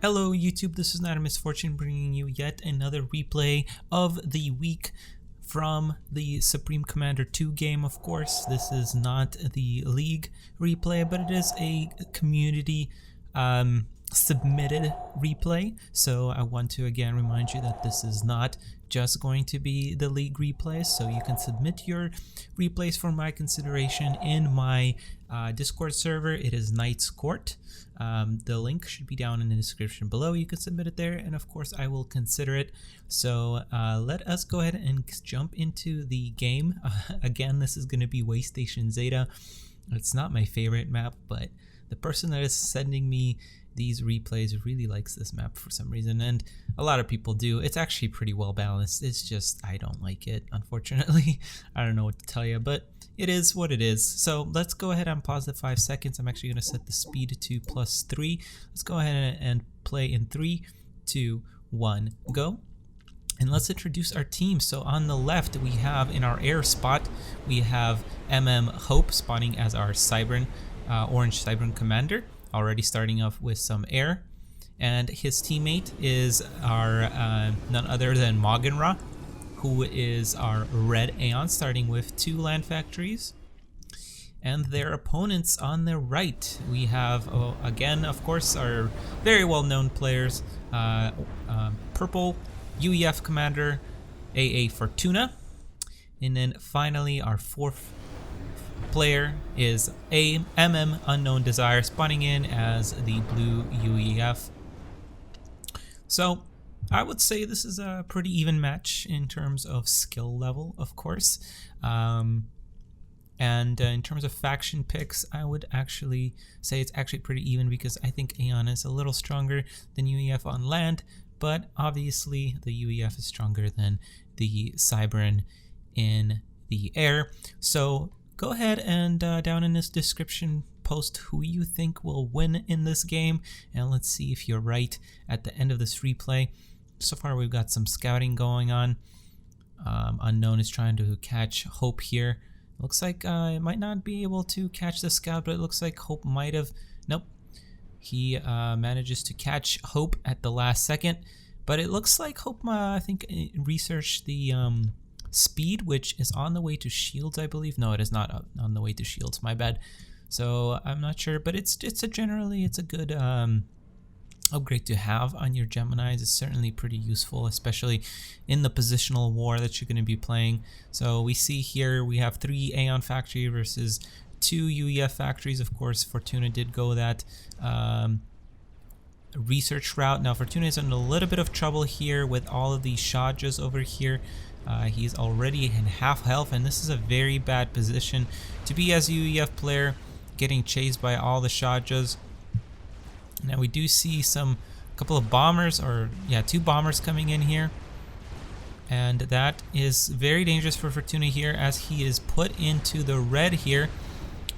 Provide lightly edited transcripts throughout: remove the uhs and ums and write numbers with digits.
Hello YouTube, this is Not a Misfortune bringing you yet another replay of the week from the Supreme Commander 2 game. Of course, this is not the League replay, but it is a community submitted replay. So I want to again remind you that this is not just going to be the League replays, so you can submit your replays for my consideration in my Discord server. It is Nite's Court. The link should be down in the description below. You can submit it there, and of course I will consider it. So let us go ahead and jump into the game. Again, this is going to be Way Station Zeta. It's not my favorite map, but the person that is sending me these replays really likes this map for some reason, and a lot of people do. It's actually pretty well balanced. It's just I don't like it, unfortunately. I don't know what to tell you, but it is what it is. So let's go ahead and pause the 5 seconds. I'm actually going to set the speed to +3. Let's go ahead and play in 3, 2, 1, go. And let's introduce our team. So on the left, we have in our air spot, we have Hope spawning as our Cybern, Orange Cybern Commander, already starting off with some air. And his teammate is our none other than MauganRa, who is our red Aeon, starting with 2 land factories. And their opponents on the right, we have, again, of course, our very well-known players, purple UEF commander, AA Fartuna. And then finally, our 4th player is Unknowndesire, spawning in as the blue UEF. So I would say this is a pretty even match in terms of skill level, of course. And in terms of faction picks, I would actually say it's actually pretty even, because I think Aeon is a little stronger than UEF on land, but obviously the UEF is stronger than the Cybern in the air. So go ahead and down in this description, post who you think will win in this game, and let's see if you're right at the end of this replay. So far we've got some scouting going on. Unknown is trying to catch Hope here. Looks like it might not be able to catch the scout, but it looks like Hope might have. Nope. He manages to catch Hope at the last second, but it looks like Hope, I think, researched the speed, which is on the way to shields, I believe. No, it is not on the way to shields, my bad. So I'm not sure, but it's generally a good upgrade to have on your Geminis. It's certainly pretty useful, especially in the positional war that you're going to be playing. So we see here we have 3 Aeon factory versus 2 UEF factories. Of course, Fartuna did go that research route. Now Fartuna is in a little bit of trouble here with all of these Shajas over here. He's already in half health, and this is a very bad position to be as a UEF player, getting chased by all the Shajas. Now we do see a couple of bombers, or yeah, 2 bombers coming in here, and that is very dangerous for Fartuna here, as he is put into the red here.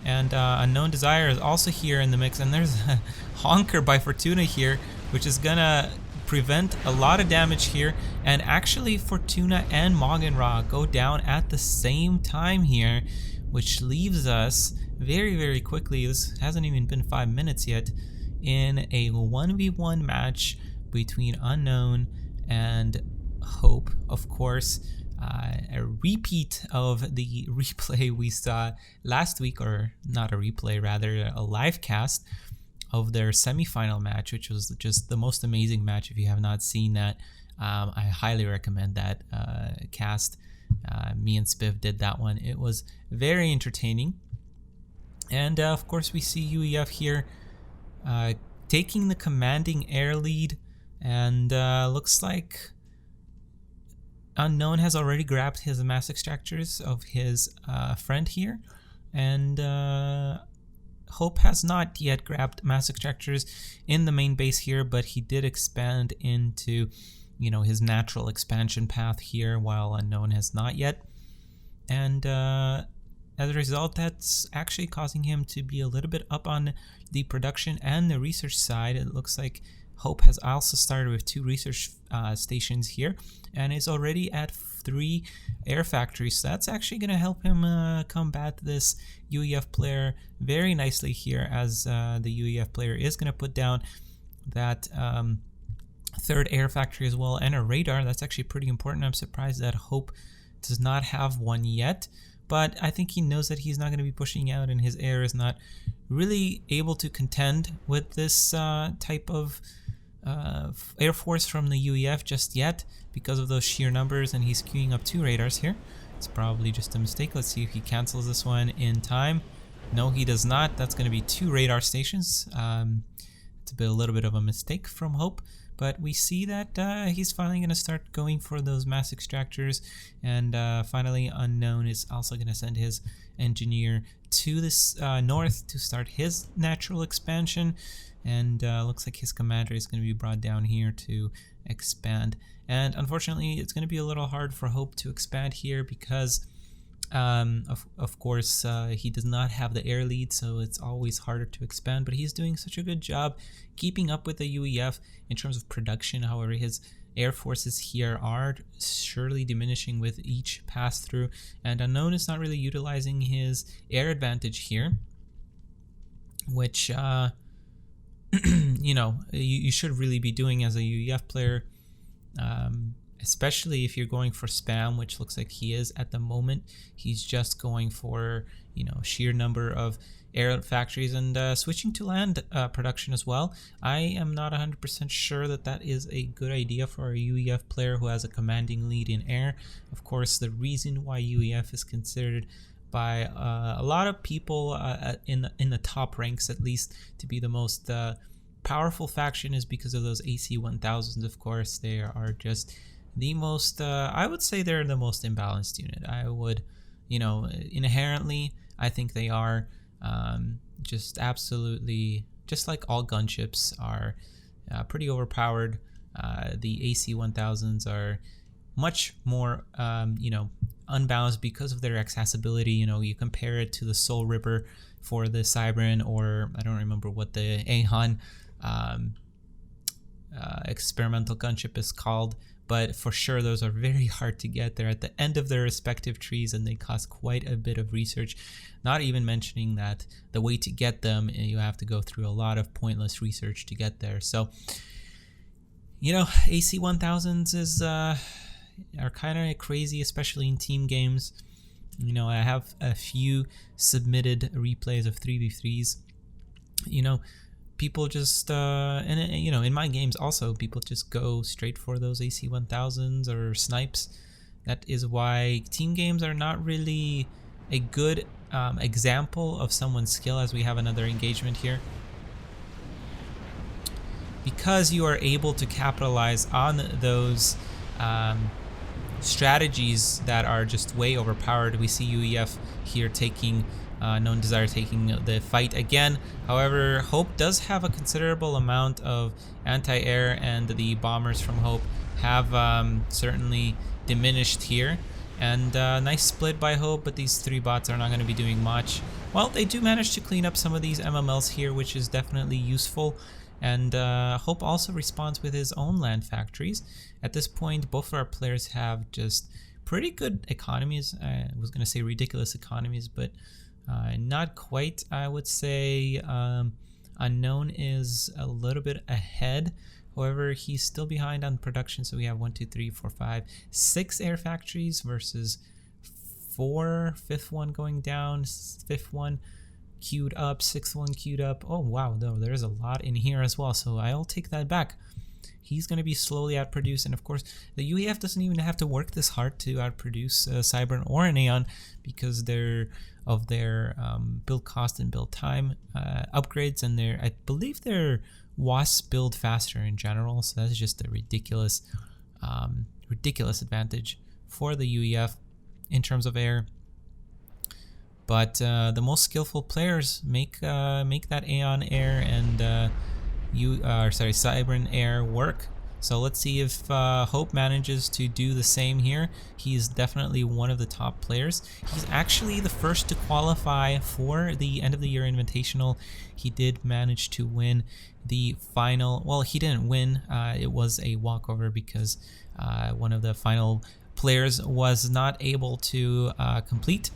And Unknowndesire is also here in the mix, and there's a honker by Fartuna here, which is gonna prevent a lot of damage here. And actually Fartuna and MauganRa go down at the same time here, which leaves us very quickly, this hasn't even been 5 minutes yet, in a 1v1 match between Unknown and Hope. Of course, a repeat of the replay we saw last week, or not a replay, rather a live cast of their semi-final match, which was just the most amazing match. If you have not seen that, I highly recommend that cast. Me and Spiv did that one. It was very entertaining. And of course we see UEF here taking the commanding air lead, and looks like Unknown has already grabbed his mass extractors of his friend here, and Hope has not yet grabbed mass extractors in the main base here, but he did expand into, you know, his natural expansion path here, while Unknown has not yet. And as a result, that's actually causing him to be a little bit up on the production and the research side. It looks like Hope has also started with 2 research stations here, and is already at 3 air factories. So that's actually going to help him combat this UEF player very nicely here, as the UEF player is going to put down that third air factory as well, and a radar. That's actually pretty important. I'm surprised that Hope does not have one yet, but I think he knows that he's not going to be pushing out, and his air is not really able to contend with this type of air force from the UEF just yet because of those sheer numbers, and he's queuing up 2 radars here. It's probably just a mistake. Let's see if he cancels this one in time. No, he does not. That's going to be 2 radar stations. It's a little bit of a mistake from Hope, but we see that he's finally going to start going for those mass extractors, and finally Unknown is also going to send his engineer to this north to start his natural expansion, and looks like his commander is going to be brought down here to expand. And unfortunately, it's going to be a little hard for Hope to expand here because of course, he does not have the air lead, so it's always harder to expand, but he's doing such a good job keeping up with the UEF in terms of production. However, his air forces here are surely diminishing with each pass through, and Unknown is not really utilizing his air advantage here, which you know, you should really be doing as a UEF player, especially if you're going for spam, which looks like he is at the moment. He's just going for, you know, sheer number of air factories and switching to land production as well. I am not 100% sure that that is a good idea for a UEF player who has a commanding lead in air. Of course, the reason why UEF is considered by a lot of people in the top ranks, at least, to be the most powerful faction is because of those AC-1000s. Of course, they are just the most, I would say they're the most imbalanced unit. I would, you know, inherently, I think they are just absolutely, just like all gunships, are pretty overpowered. The AC-1000s are much more, you know, unbalanced because of their accessibility. You know, you compare it to the Soul Ripper for the Cybran, or I don't remember what the Ahan experimental gunship is called, but for sure those are very hard to get. They're at the end of their respective trees and they cost quite a bit of research, not even mentioning that the way to get them, you have to go through a lot of pointless research to get there. So, you know, AC-1000s is are kind of crazy, especially in team games. You know, I have a few submitted replays of 3v3s. You know, people just and you know, in my games also, people just go straight for those AC-1000s or snipes. That is why team games are not really a good example of someone's skill, as we have another engagement here, because you are able to capitalize on those strategies that are just way overpowered. We see UEF here taking Unknowndesire taking the fight again. However, Hope does have a considerable amount of anti-air, and the bombers from Hope have certainly diminished here. And nice split by Hope, but these 3 bots are not going to be doing much. Well, they do manage to clean up some of these MMLs here, which is definitely useful. And Hope also responds with his own land factories. At this point, both of our players have just pretty good economies. I was going to say ridiculous economies, but not quite. I would say Unknown is a little bit ahead. However, he's still behind on production. So we have 1, 2, 3, 4, 5, 6 air factories versus 4. 5th one going down, 5th one queued up, 6th one queued up. Oh wow, though there's a lot in here as well. So I'll take that back. He's going to be slowly outproduced, and of course the UEF doesn't even have to work this hard to outproduce Cybran or an Aeon because they're of their build cost and build time upgrades, and I believe their WASP build faster in general. So that's just a ridiculous advantage for the UEF in terms of air. But the most skillful players make that Aeon air and Cybran air work. So let's see if Hope manages to do the same here. He's definitely one of the top players. He's actually the first to qualify for the end of the year invitational. He did manage to win the final. Well, he didn't win. It was a walkover because one of the final players was not able to complete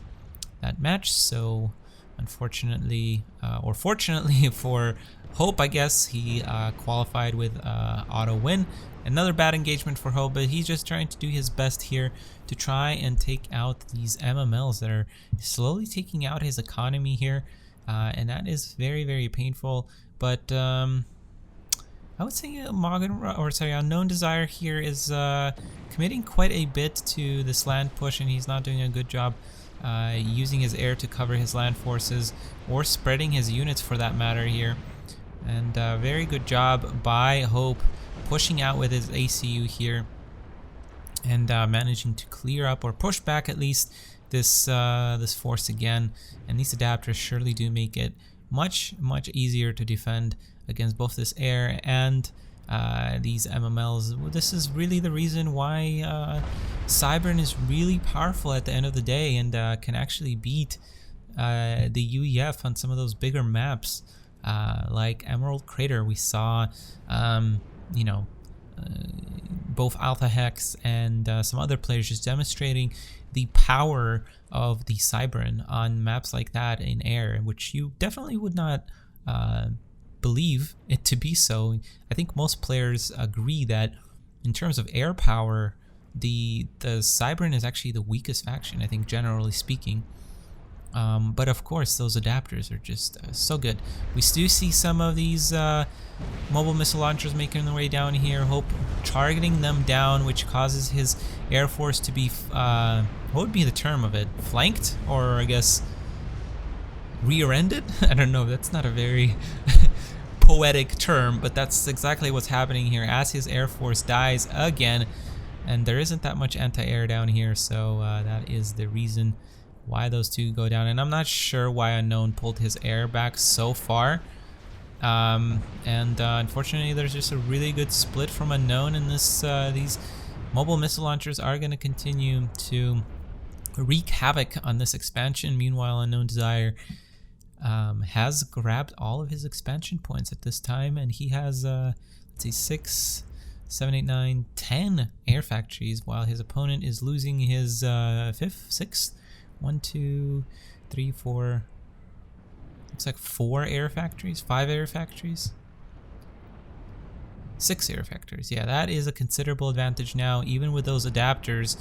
that match. So unfortunately, or fortunately for Hope, I guess, he qualified with auto win. Another bad engagement for Hope, but he's just trying to do his best here to try and take out these MMLs that are slowly taking out his economy here, and that is very, very painful. But I would say Unknowndesire here is committing quite a bit to this land push, and he's not doing a good job using his air to cover his land forces or spreading his units for that matter here. And very good job by Hope pushing out with his ACU here and managing to clear up or push back at least this this force again. And these adapters surely do make it much easier to defend against both this air and these MMLs. This is really the reason why Cybern is really powerful at the end of the day and can actually beat the UEF on some of those bigger maps. Like Emerald Crater, we saw, you know, both Alpha Hex and some other players just demonstrating the power of the Cybern on maps like that in air, which you definitely would not believe it to be so. I think most players agree that in terms of air power, the Cybern is actually the weakest faction, I think, generally speaking. But of course, those adapters are just so good. We do see some of these mobile missile launchers making their way down here. Hope targeting them down, which causes his air force to be, what would be the term of it? Flanked? Or I guess rear-ended? I don't know, that's not a very poetic term, but that's exactly what's happening here as his air force dies again. And there isn't that much anti-air down here, so that is the reason why those two go down. And I'm not sure why Unknown pulled his air back so far. Unfortunately, there's just a really good split from Unknown, and this these mobile missile launchers are going to continue to wreak havoc on this expansion. Meanwhile, Unknowndesire has grabbed all of his expansion points at this time, and he has let's see, 6, 7, 8, 9, 10 air factories, while his opponent is losing his 5th, 6th, 1, 2, 3, 4. Looks like 4 air factories, 5 air factories, 6 air factories. Yeah, that is a considerable advantage now, even with those adapters.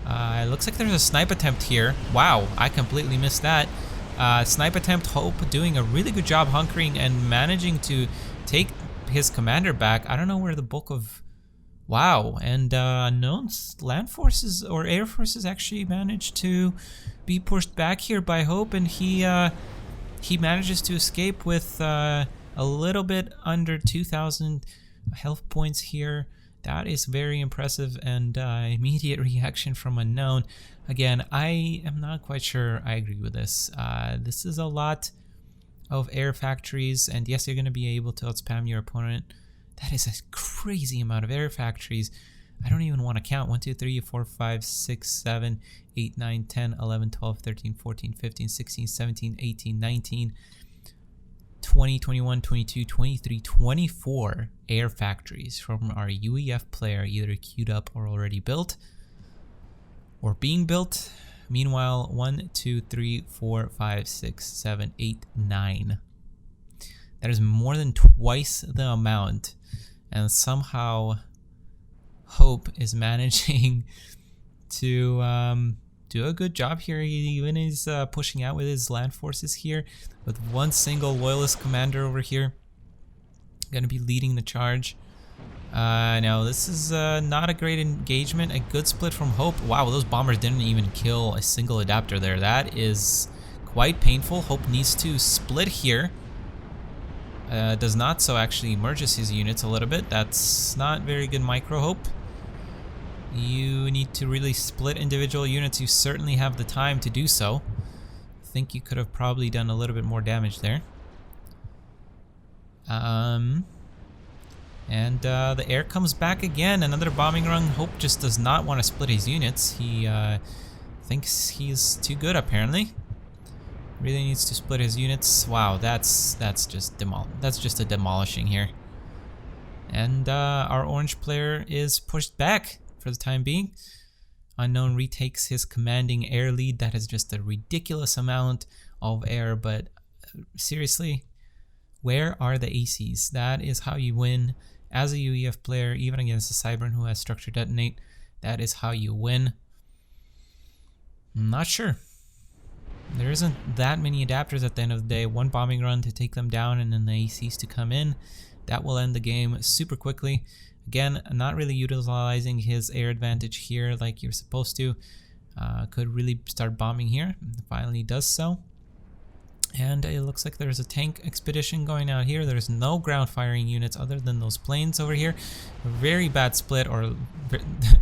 It looks like there's a snipe attempt here. Wow, I completely missed that. Snipe attempt. Hope doing a really good job hunkering and managing to take his commander back. I don't know where the bulk of... Wow, and Unknown's land forces or air forces actually managed to be pushed back here by Hope, and he manages to escape with a little bit under 2,000 health points here. That is very impressive, and immediate reaction from Unknown. Again, I am not quite sure I agree with this. This is a lot of air factories, and yes, you're going to be able to outspam your opponent. That is a crazy amount of air factories. I don't even want to count. 1, 2, 3, 4, 5, 6, 7, 8, 9, 10, 11, 12, 13, 14, 15, 16, 17, 18, 19, 20, 21, 22, 23, 24 air factories from our UEF player, either queued up or already built or being built. Meanwhile, 1, 2, 3, 4, 5, 6, 7, 8, 9. That is more than twice the amount, and somehow Hope is managing to do a good job here. He even is pushing out with his land forces here, with one single loyalist commander over here gonna be leading the charge. Now this is not a great engagement. A good split from Hope. Wow, those bombers didn't even kill a single adapter there. That is quite painful. Hope needs to split here. Does not, so actually merges his units a little bit. That's not very good micro, Hope. You need to really split individual units. You certainly have the time to do so. I think you could have probably done a little bit more damage there. The air comes back again. Another bombing run. Hope just does not want to split his units. He thinks he's too good, apparently. Really needs to split his units. Wow, that's just a demolishing here. And our orange player is pushed back for the time being. Unknown retakes his commanding air lead. That is just a ridiculous amount of air, but seriously, Where are the ACs? That is how you win as a UEF player, even against a Cybern who has structure detonate. That is how you win. I'm not sure. There isn't that many adapters at the end of the day. One bombing run to take them down and then the ACs to come in. That will end the game super quickly. Again, not really utilizing his air advantage here like you're supposed to. Could really start bombing here. Finally does so. And it looks like there's a tank expedition going out here. There's no ground firing units other than those planes over here. A very bad split, or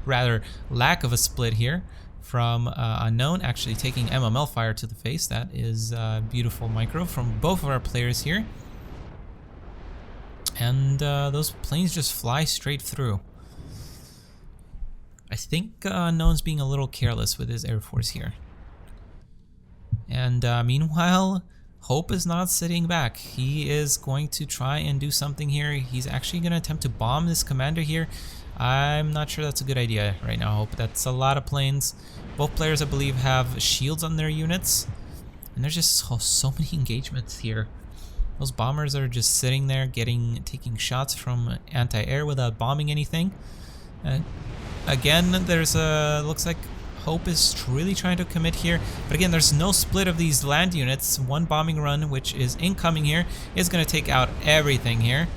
rather lack of a split here from Unknown, actually taking MML fire to the face. That is beautiful micro from both of our players here. And those planes just fly straight through. I think Unknown's being a little careless with his Air Force here. And meanwhile, Hope is not sitting back. He is going to try and do something here. He's actually going to attempt to bomb this commander here. I'm not sure that's a good idea right now, Hope. That's a lot of planes. Both players, I believe, have shields on their units. And there's just so many engagements here. Those bombers are just sitting there taking shots from anti-air without bombing anything. Again, there's looks like Hope is really trying to commit here, but again, there's no split of these land units. One bombing run, which is incoming here, is going to take out everything here.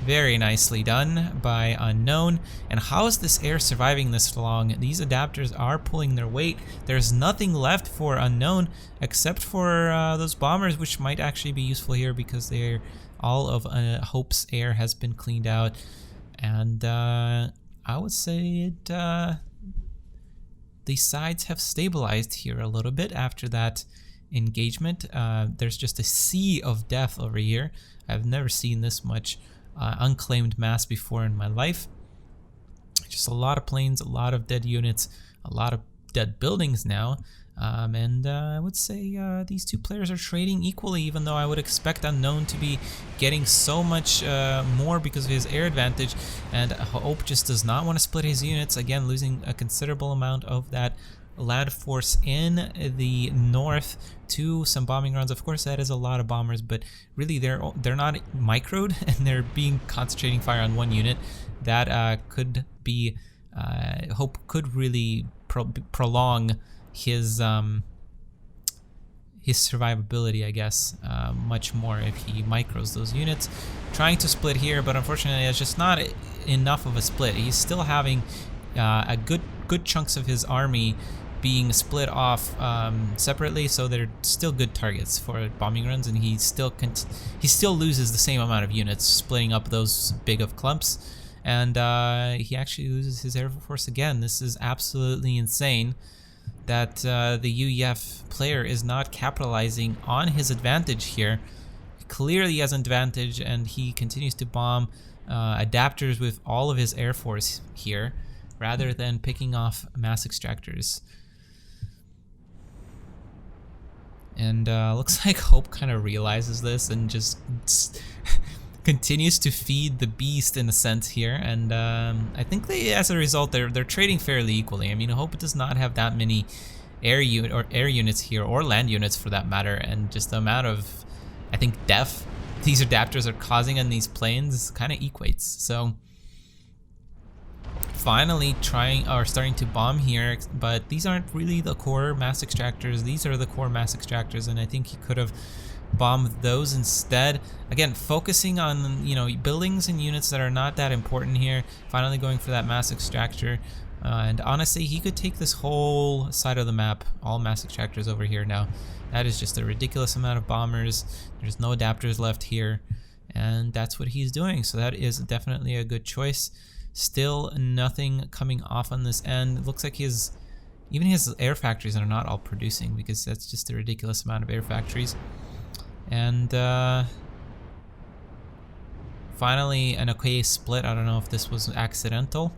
Very nicely done by Unknown. And how is this air surviving this long? These adapters are pulling their weight. There's nothing left for Unknown except for those bombers, which might actually be useful here because all of Hope's air has been cleaned out. And I would say the sides have stabilized here a little bit after that engagement. There's just a sea of death over here. I've never seen this much unclaimed mass before in my life. Just a lot of planes, a lot of dead units, a lot of dead buildings now. And I would say these two players are trading equally, even though I would expect Unknown to be getting so much more because of his air advantage. And Hope just does not want to split his units, again losing a considerable amount of that land force in the north to some bombing runs. Of course, that is a lot of bombers, but really they're not microed and they're being concentrating fire on one unit. That could be Hope could really prolong his survivability, I guess, much more if he micros those units. Trying to split here, but unfortunately it's just not enough of a split. He's still having a good chunks of his army being split off separately, so they're still good targets for bombing runs, and he still loses the same amount of units splitting up those big of clumps, and he actually loses his air force again. This is absolutely insane that the UEF player is not capitalizing on his advantage here. Clearly he has an advantage, and he continues to bomb adapters with all of his air force here rather than picking off mass extractors. And looks like Hope kind of realizes this and just continues to feed the beast in a sense here. And I think as a result, they're trading fairly equally. I mean, Hope does not have that many air units here, or land units for that matter, and just the amount of, I think, death these adapters are causing on these planes kind of equates. So finally starting to bomb here, but these aren't really the core mass extractors. These are the core mass extractors, and I think he could have bombed those instead. Again, focusing on, you know, buildings and units that are not that important here. Finally going for that mass extractor, and honestly, he could take this whole side of the map, all mass extractors over here now. That is just a ridiculous amount of bombers. There's no adapters left here, and that's what he's doing. So that is definitely a good choice. Still nothing coming off on this end. It looks like even his air factories are not all producing, because that's just a ridiculous amount of air factories. And finally an okay split. I don't know if this was accidental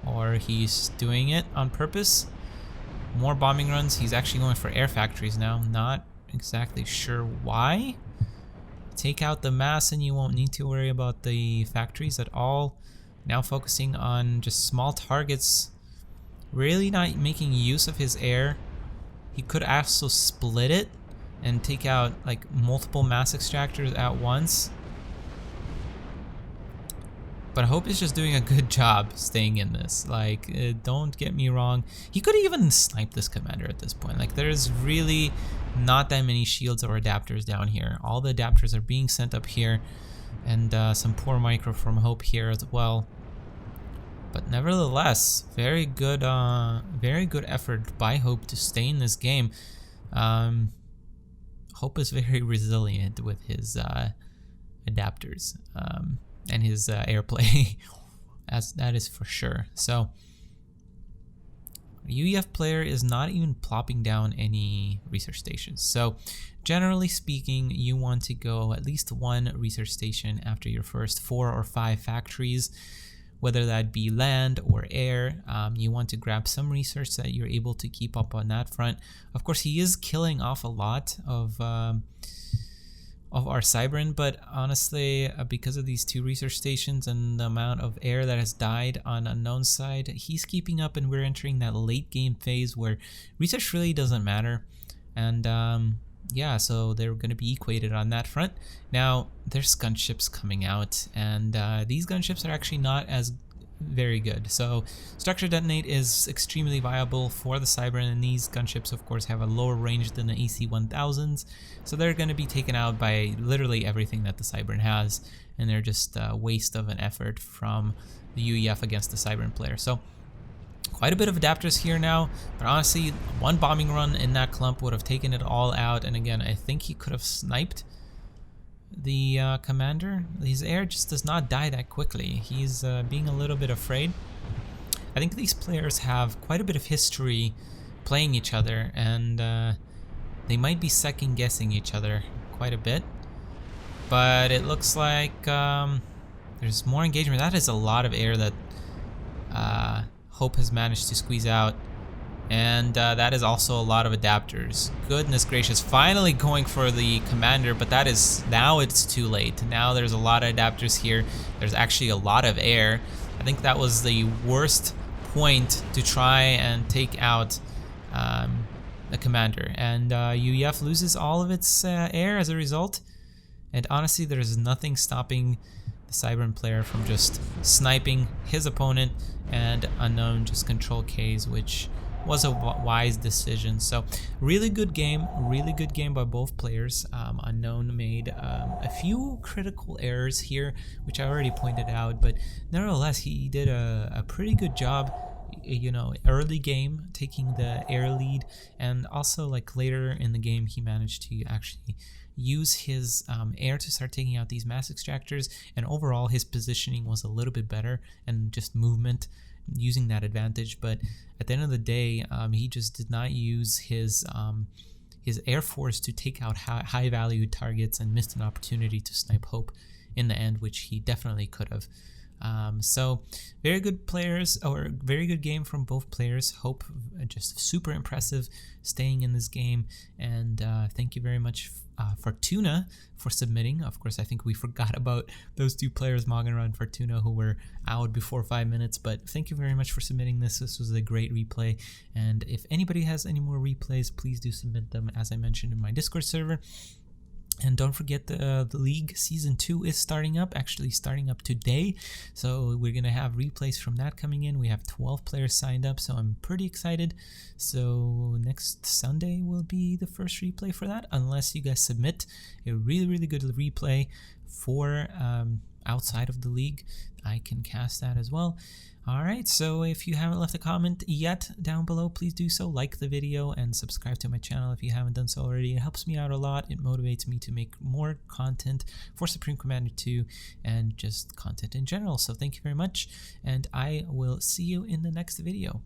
or he's doing it on purpose. More bombing runs. He's actually going for air factories now. Not exactly sure why. Take out the mass and you won't need to worry about the factories at all. Now focusing on just small targets. Really not making use of his air. He could also split it and take out like multiple mass extractors at once. But Hope is just doing a good job staying in this. Like, don't get me wrong. He could even snipe this commander at this point. Like, there's really not that many shields or adapters down here. All the adapters are being sent up here. And some poor micro from Hope here as well. But nevertheless, very good effort by Hope to stay in this game. Hope is very resilient with his adapters and his airplay, as that is for sure. So UEF player is not even plopping down any research stations. So generally speaking, you want to go at least one research station after your first 4 or 5 factories, whether that be land or air. You want to grab some research that you're able to keep up on that front. Of course, he is killing off a lot of our Cybran, but honestly, because of these 2 research stations and the amount of air that has died on Unknown's side, he's keeping up, and we're entering that late game phase where research really doesn't matter. And yeah, so they're going to be equated on that front. Now, there's gunships coming out, and these gunships are actually not as very good. So structure detonate is extremely viable for the Cybran, and these gunships of course have a lower range than the AC-1000s, so they're going to be taken out by literally everything that the Cybran has, and they're just a waste of an effort from the UEF against the Cybran player. So quite a bit of adapters here now, but honestly, one bombing run in that clump would have taken it all out. And again, I think he could have sniped the commander. His air just does not die that quickly. He's being a little bit afraid. I think these players have quite a bit of history playing each other, and they might be second guessing each other quite a bit. But it looks like there's more engagement. That is a lot of air that Hope has managed to squeeze out, and that is also a lot of adapters. Goodness gracious, finally going for the commander, but that is, now it's too late. Now there's a lot of adapters here. There's actually a lot of air. I think that was the worst point to try and take out the commander, and UEF loses all of its air as a result. And honestly, there's nothing stopping the Cybran player from just sniping his opponent, and Unknown just control Ks, which was a wise decision. So really good game by both players. Unknown made a few critical errors here, which I already pointed out, but nevertheless he did a pretty good job, you know, early game taking the air lead, and also like later in the game he managed to actually use his air to start taking out these mass extractors, and overall his positioning was a little bit better, and just movement using that advantage. But at the end of the day, he just did not use his air force to take out high value targets, and missed an opportunity to snipe Hope in the end, which he definitely could have. So very good players, or very good game from both players. Hope just super impressive staying in this game, and thank you very much Fartuna for submitting. Of course, I think we forgot about those 2 players, MauganRa and Fartuna, who were out before 5 minutes, but thank you very much for submitting this. This was a great replay, and if anybody has any more replays, please do submit them, as I mentioned, in my Discord server. And don't forget the League Season 2 is starting up, actually starting up today. So we're going to have replays from that coming in. We have 12 players signed up, so I'm pretty excited. So next Sunday will be the first replay for that, unless you guys submit a really good replay for outside of the league. I can cast that as well. Alright, so if you haven't left a comment yet down below, please do so. Like the video and subscribe to my channel if you haven't done so already. It helps me out a lot. It motivates me to make more content for Supreme Commander 2 and just content in general. So thank you very much, and I will see you in the next video.